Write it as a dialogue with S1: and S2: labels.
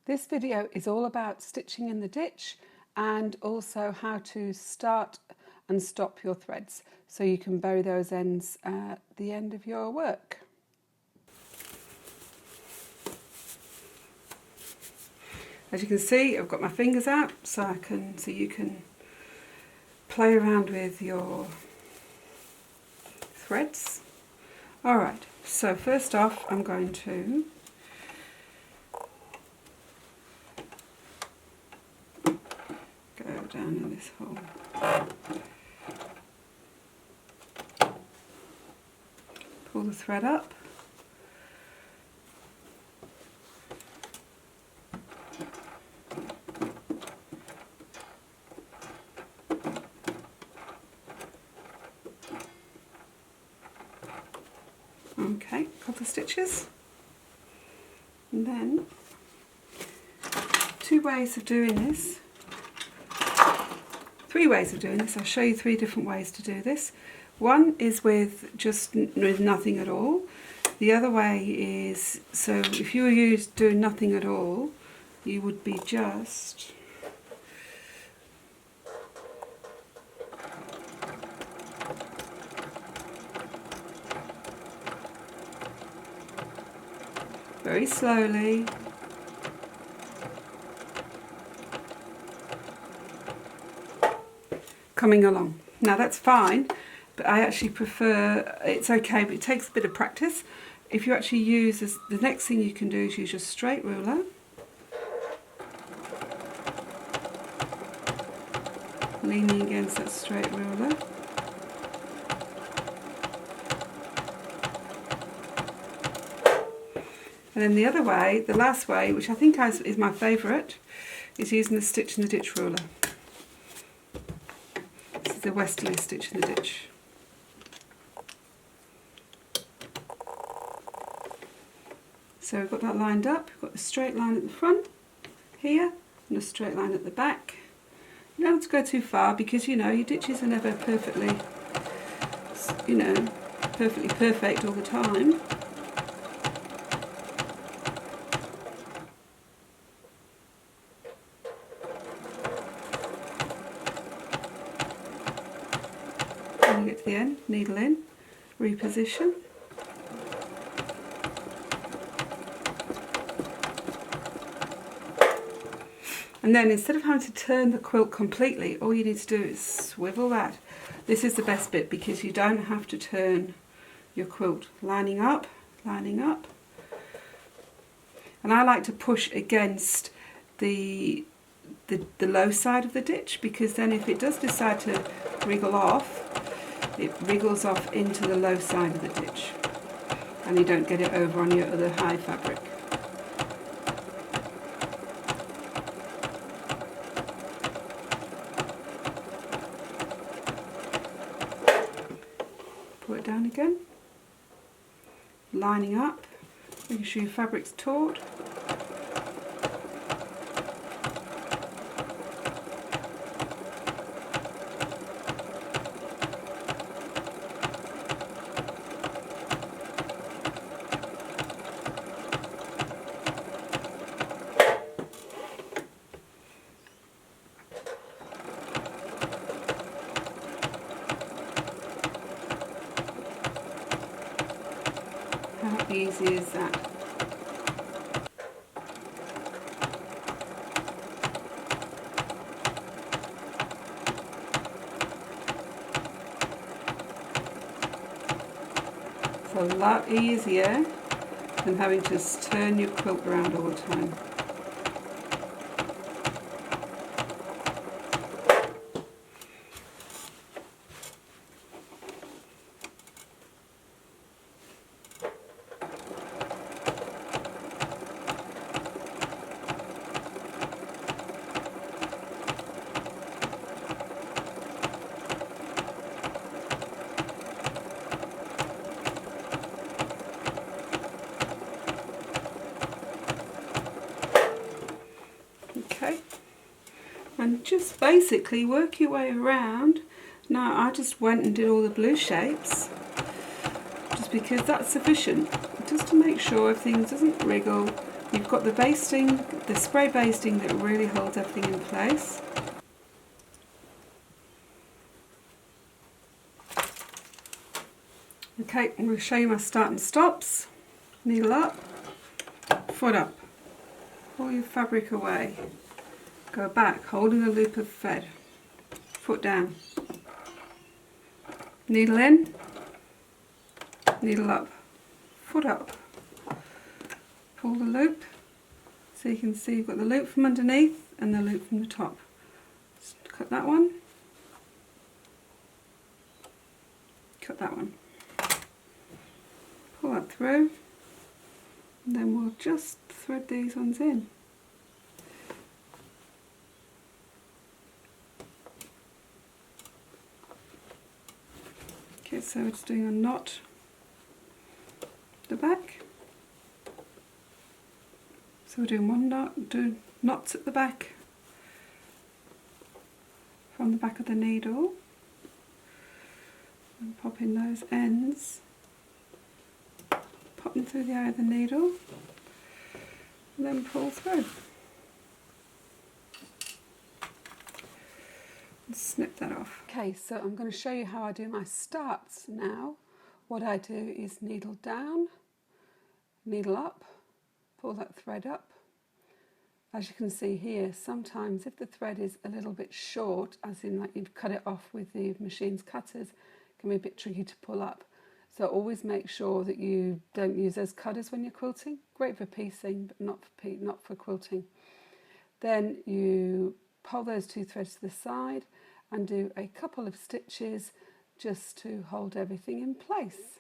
S1: This video is all about stitching in the ditch and also how to start and stop your threads so you can bury those ends at the end of your work. As you can see, I've got my fingers out so you can play around with your threads. Alright, so first off I'm going to go down in this hole. Pull the thread up. Okay, couple of stitches. And then three ways of doing this. I'll show you three different ways to do this. One is with nothing at all. The other way is, so if you were doing nothing at all, you would be just very slowly coming along. Now that's fine, but I actually prefer, it's okay, but it takes a bit of practice. If you actually use this, the next thing you can do is use your straight ruler. Leaning against that straight ruler. And then the other way, the last way, which I think is my favourite, is using the stitch in the ditch ruler. This is the westerly stitch in the ditch. So we've got that lined up, we've got a straight line at the front here, and a straight line at the back. You don't have to go too far because, you know, your ditches are never perfectly perfect all the time. When you get to the end, needle in, reposition. And then instead of having to turn the quilt completely, all you need to do is swivel that. This is the best bit because you don't have to turn your quilt. Lining up, lining up. And I like to push against the low side of the ditch, because then if it does decide to wriggle off, it wriggles off into the low side of the ditch and you don't get it over on your other high fabric. Pull it down again, lining up, making sure your fabric's taut. How easy is that? It's a lot easier than having to turn your quilt around all the time. And just basically work your way around. Now I just went and did all the blue shapes just because that's sufficient, just to make sure everything doesn't wriggle You've got the basting, the spray basting that really holds everything in place. Okay, I'm going to show you my start and stops. Needle up, foot up, pull your fabric away, go back, holding a loop of thread, foot down, needle in, needle up, foot up, pull the loop, so you can see you've got the loop from underneath and the loop from the top. Just cut that one, cut that one, pull that through, and then we'll just thread these ones in. Okay, so it's doing a knot at the back. So we're doing one knot, do knots at the back from the back of the needle, and pop in those ends, pop them through the eye of the needle, and then pull through. And snip that off. Okay, so I'm going to show you how I do my starts now. What I do is needle down, needle up, pull that thread up. As you can see here, sometimes if the thread is a little bit short, as in like you've cut it off with the machine's cutters, it can be a bit tricky to pull up. So always make sure that you don't use those cutters when you're quilting. Great for piecing, but not for quilting. Then you pull those two threads to the side and do a couple of stitches just to hold everything in place.